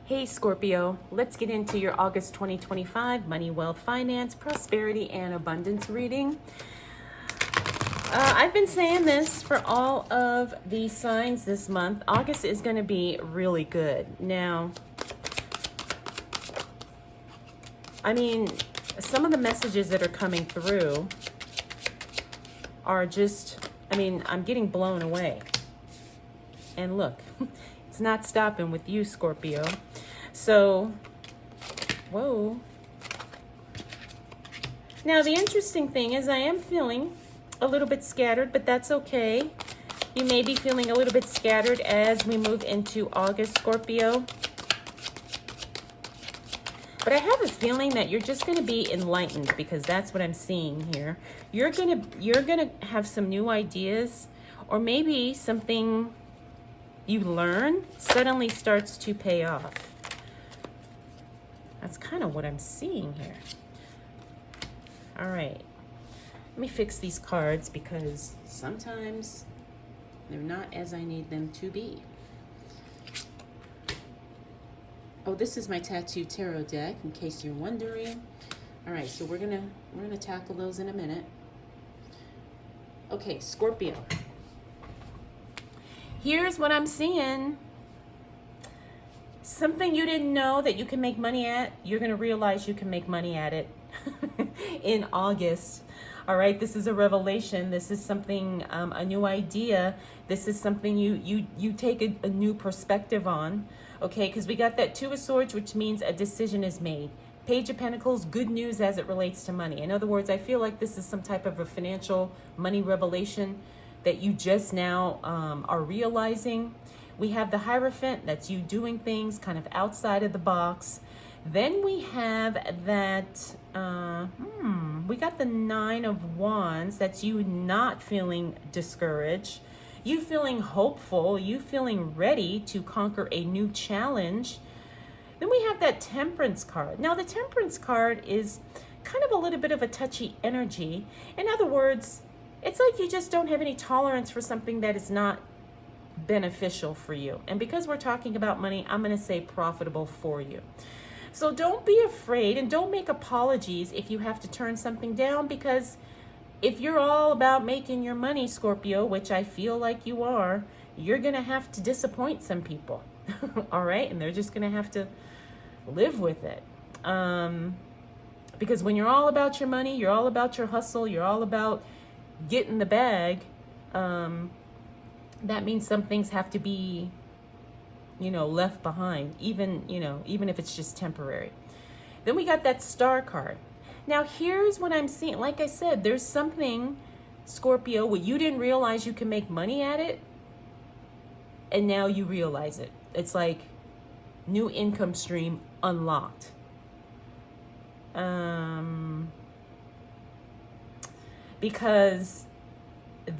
Hey Scorpio, let's get into your August 2025 money, wealth, finance, prosperity, and abundance reading. I've been saying this for all of the signs this month. August is going to be really good. Now, I mean, some of the messages that are coming through are just, I'm getting blown away. And look, it's not stopping with you, Scorpio. So, whoa. Now, the interesting thing is I am feeling a little bit scattered, but that's okay. You may be feeling a little bit scattered as we move into August, Scorpio. But I have a feeling that you're just going to be enlightened, because that's what I'm seeing here. You're going to have some new ideas, or maybe something you learn suddenly starts to pay off. That's kind of what I'm seeing here. All right. Let me fix these cards because sometimes they're not as I need them to be. Oh, this is my tattoo tarot deck, in case you're wondering. All right, so we're gonna tackle those in a minute. Okay, Scorpio. Here's what I'm seeing. Something you didn't know that you can make money at, you're going to realize you can make money at it in August. All right, this is a revelation. This is something, a new idea. This is something you take a new perspective on, okay? Because we got that Two of Swords, which means a decision is made. Page of Pentacles, good news as it relates to money. In other words, I feel like this is some type of a financial money revelation that you just now are realizing. We have the Hierophant, that's you doing things kind of outside of the box. Then we have that, we got the Nine of Wands, that's you not feeling discouraged, you feeling hopeful, you feeling ready to conquer a new challenge. Then we have that Temperance card. Now the Temperance card is kind of a little bit of a touchy energy. In other words, it's like you just don't have any tolerance for something that is not beneficial for you. And because we're talking about money, I'm going to say profitable for you. So don't be afraid and don't make apologies if you have to turn something down, because if you're all about making your money, Scorpio, which I feel like you are, you're going to have to disappoint some people. All right? And they're just going to have to live with it. Because when you're all about your money, you're all about your hustle, you're all about getting the bag, that means some things have to be, left behind, even if it's just temporary. Then we got that Star card. Now here's what I'm seeing. Like I said, there's something, Scorpio, where you didn't realize you can make money at it, and now you realize it. It's like new income stream unlocked. Because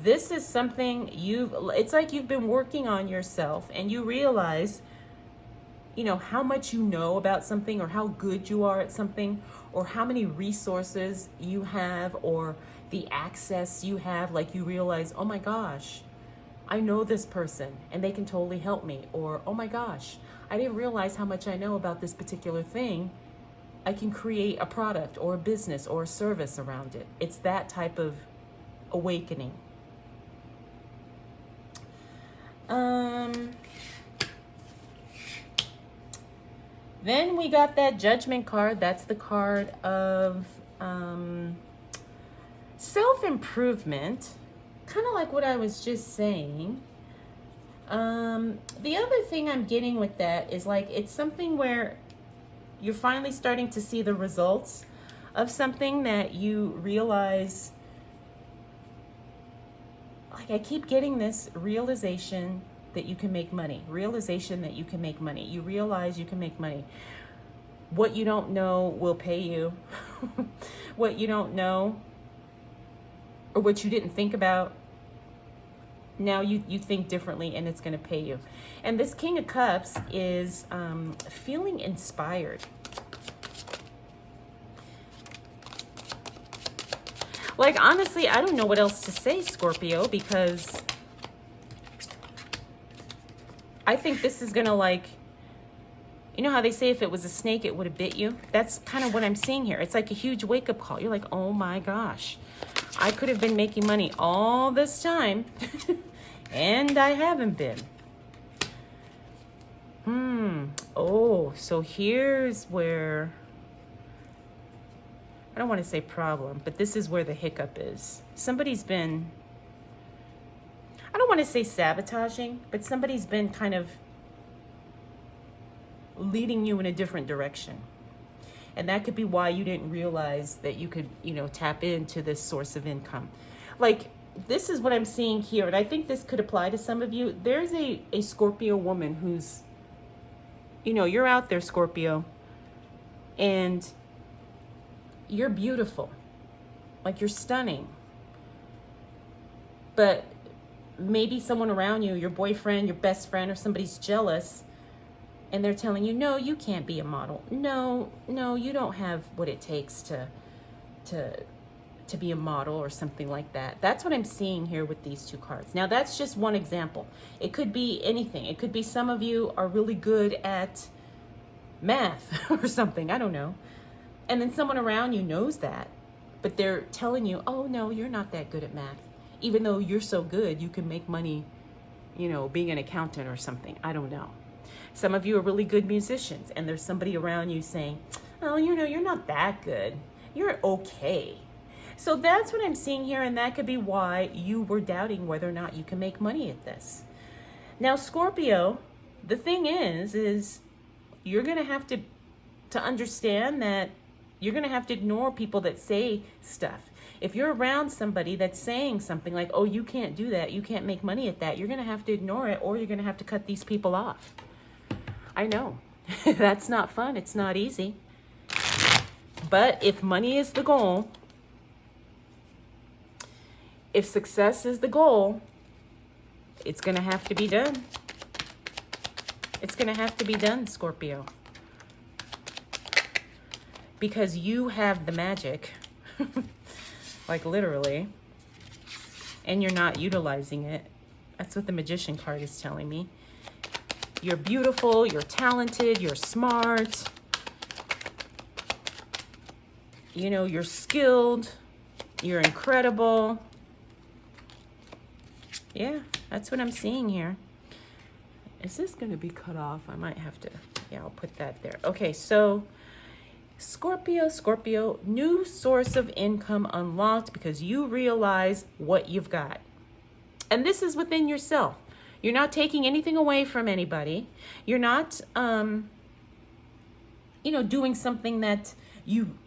this is something it's like you've been working on yourself, and you realize, how much you know about something, or how good you are at something, or how many resources you have, or the access you have. Like you realize, oh my gosh, I know this person and they can totally help me. Or, oh my gosh, I didn't realize how much I know about this particular thing. I can create a product or a business or a service around it. It's that type of awakening. Then we got that Judgment card. That's the card of self-improvement, kind of like what I was just saying. The other thing I'm getting with that is like it's something where you're finally starting to see the results of something that you realize. Like I keep getting this realization that you can make money. Realization that you can make money. You realize you can make money. What you don't know will pay you. What you don't know, or what you didn't think about, now you think differently, and it's going to pay you. And this King of Cups is feeling inspired. Like, honestly, I don't know what else to say, Scorpio, because I think this is going to, like, You know how they say if it was a snake, it would have bit you? That's kind of what I'm seeing here. It's like a huge wake-up call. You're like, oh my gosh, I could have been making money all this time, and I haven't been. Oh, so here's where, I don't want to say problem, but this is where the hiccup is. Somebody's been, I don't want to say sabotaging, but somebody's been kind of leading you in a different direction. And that could be why you didn't realize that you could, you know, tap into this source of income. Like, this is what I'm seeing here, and I think this could apply to some of you. There's a Scorpio woman who's, you know, you're out there, Scorpio, and you're beautiful. Like, you're stunning. But maybe someone around you, your boyfriend, your best friend, or somebody's jealous, and they're telling you, no, you can't be a model. No, you don't have what it takes to be a model or something like that. That's what I'm seeing here with these two cards. Now, that's just one example. It could be anything. It could be some of you are really good at math or something. I don't know. And then someone around you knows that, but they're telling you, oh, no, you're not that good at math. Even though you're so good, you can make money, you know, being an accountant or something. I don't know. Some of you are really good musicians, and there's somebody around you saying, oh, you know, you're not that good. You're okay. So that's what I'm seeing here, and that could be why you were doubting whether or not you can make money at this. Now, Scorpio, the thing is you're going to have to understand that you're going to have to ignore people that say stuff. If you're around somebody that's saying something like, oh, you can't do that, you can't make money at that, you're going to have to ignore it, or you're going to have to cut these people off. I know. That's not fun. It's not easy. But if money is the goal, if success is the goal, it's going to have to be done. It's going to have to be done, Scorpio. Because you have the magic, like literally, and you're not utilizing it. That's what the Magician card is telling me. You're beautiful, you're talented, you're smart. You know, you're skilled, you're incredible. Yeah, that's what I'm seeing here. Is this going to be cut off? I might have to, yeah, I'll put that there. Okay, so Scorpio, new source of income unlocked because you realize what you've got. And this is within yourself. You're not taking anything away from anybody. You're not, you know, doing something that you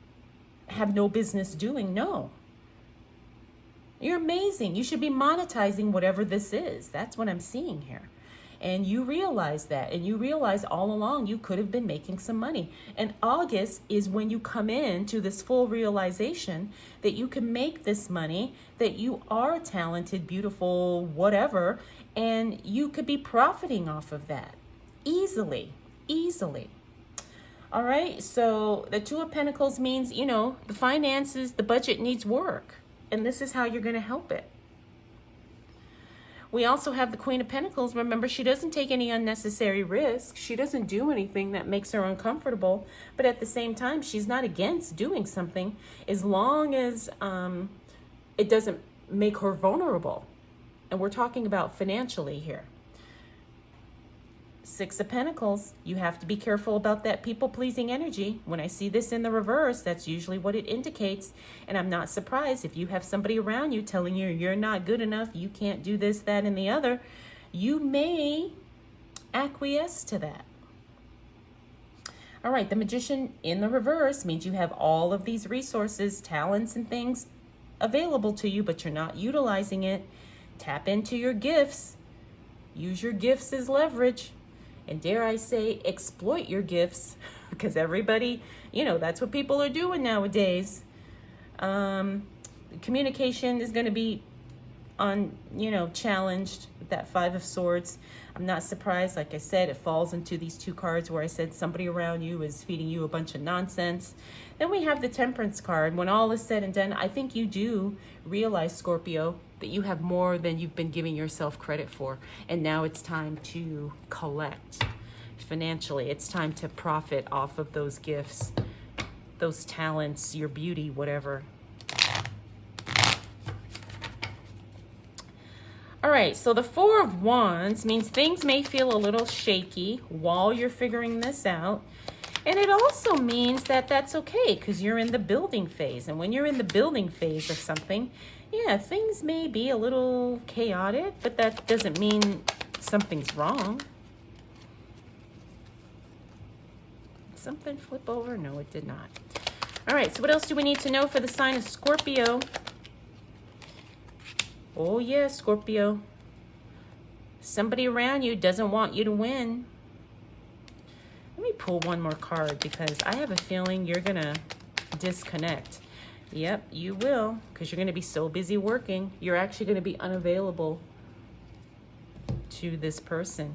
have no business doing. No. You're amazing. You should be monetizing whatever this is. That's what I'm seeing here. And you realize that, and you realize all along you could have been making some money. And August is when you come into this full realization that you can make this money, that you are talented, beautiful, whatever, and you could be profiting off of that easily. All right, so the Two of Pentacles means, you know, the finances, the budget needs work, and this is how you're going to help it. We also have the Queen of Pentacles. Remember, she doesn't take any unnecessary risks. She doesn't do anything that makes her uncomfortable. But at the same time, she's not against doing something as long as it doesn't make her vulnerable. And we're talking about financially here. Six of Pentacles, you have to be careful about that people-pleasing energy. When I see this in the reverse, that's usually what it indicates. And I'm not surprised if you have somebody around you telling you you're not good enough, you can't do this, that, and the other. You may acquiesce to that. All right, the Magician in the reverse means you have all of these resources, talents, and things available to you, but you're not utilizing it. Tap into your gifts. Use your gifts as leverage. And dare I say, exploit your gifts, because everybody, you know, that's what people are doing nowadays. Communication is going to be challenged with that Five of Swords. I'm not surprised. Like I said, it falls into these two cards where I said somebody around you is feeding you a bunch of nonsense. Then we have the Temperance card. When all is said and done, I think you do realize, Scorpio, that you have more than you've been giving yourself credit for. And now it's time to collect. financially. It's time to profit off of those gifts, those talents, your beauty, whatever. All right, so the Four of Wands means things may feel a little shaky while you're figuring this out. And it also means that that's okay because you're in the building phase. And when you're in the building phase of something, yeah, things may be a little chaotic, but that doesn't mean something's wrong. Did something flip over? No, it did not. All right, so what else do we need to know for the sign of Scorpio? Oh, yeah, Scorpio. Somebody around you doesn't want you to win. Let me pull one more card because I have a feeling you're going to disconnect. Yep, you will, because you're going to be so busy working. You're actually going to be unavailable to this person.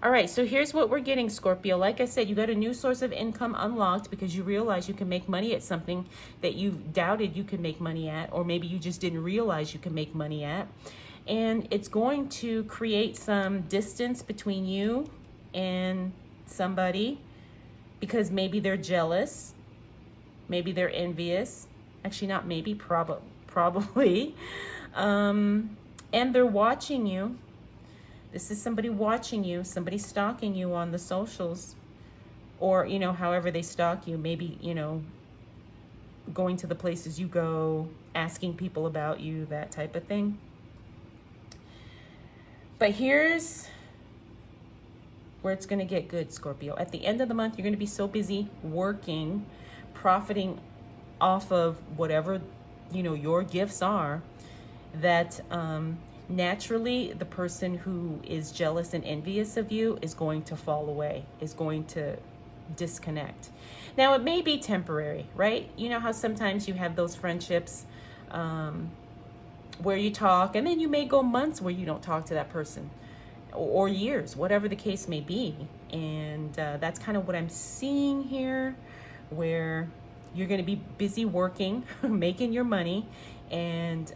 All right, so here's what we're getting, Scorpio. Like I said, you got a new source of income unlocked because you realize you can make money at something that you doubted you could make money at, or maybe you just didn't realize you can make money at. And it's going to create some distance between you and somebody because maybe they're jealous, maybe they're envious. Actually, not maybe, probably. And they're watching you. This is somebody watching you, somebody stalking you on the socials, or, you know, however they stalk you, maybe, you know, going to the places you go, asking people about you, that type of thing. But here's where it's going to get good, Scorpio. At the end of the month, you're going to be so busy working, profiting off of whatever, you know, your gifts are, that, naturally, the person who is jealous and envious of you is going to fall away, is going to disconnect. Now, it may be temporary, right? You know how sometimes you have those friendships where you talk, and then you may go months where you don't talk to that person, or years, whatever the case may be. And that's kind of what I'm seeing here, where you're going to be busy working, making your money, and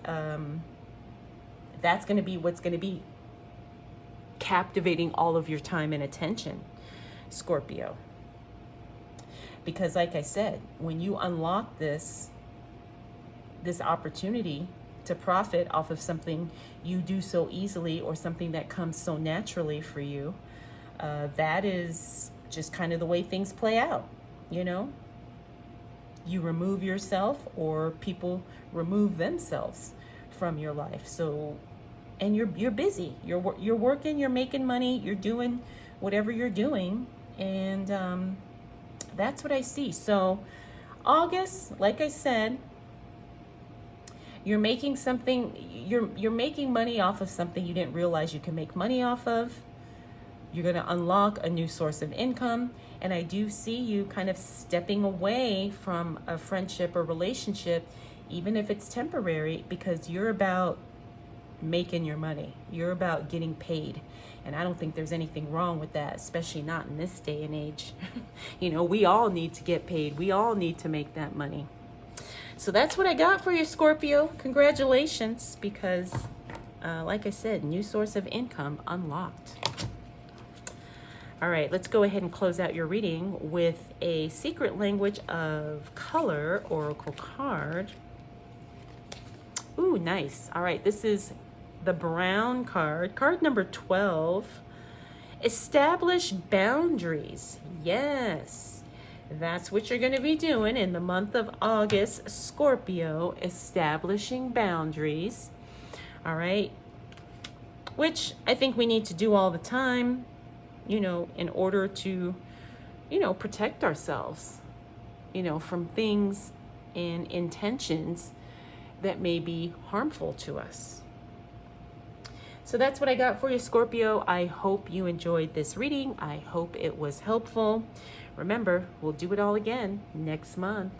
that's going to be what's going to be captivating all of your time and attention, Scorpio. Because like I said, when you unlock this opportunity to profit off of something you do so easily, or something that comes so naturally for you, that is just kind of the way things play out, you know? You remove yourself, or people remove themselves from your life. So, and you're busy, you're working, you're making money, you're doing whatever you're doing, and that's what I see. So August, like I said, you're making something, you're making money off of something you didn't realize you can make money off of. You're going to unlock a new source of income, and I do see you kind of stepping away from a friendship or relationship, even if it's temporary, because you're about making your money. You're about getting paid. And I don't think there's anything wrong with that, especially not in this day and age. You know, we all need to get paid. We all need to make that money. So that's what I got for you, Scorpio. Congratulations, because like I said, new source of income unlocked. All right, let's go ahead and close out your reading with a secret language of color oracle card. Ooh, nice. All right, this is the brown card, card number 12. Establish boundaries. Yes, that's what you're going to be doing in the month of August, Scorpio, establishing boundaries. All right, which I think we need to do all the time, you know, in order to, you know, protect ourselves, you know, from things and intentions that may be harmful to us. So that's what I got for you, Scorpio. I hope you enjoyed this reading. I hope it was helpful. Remember, we'll do it all again next month.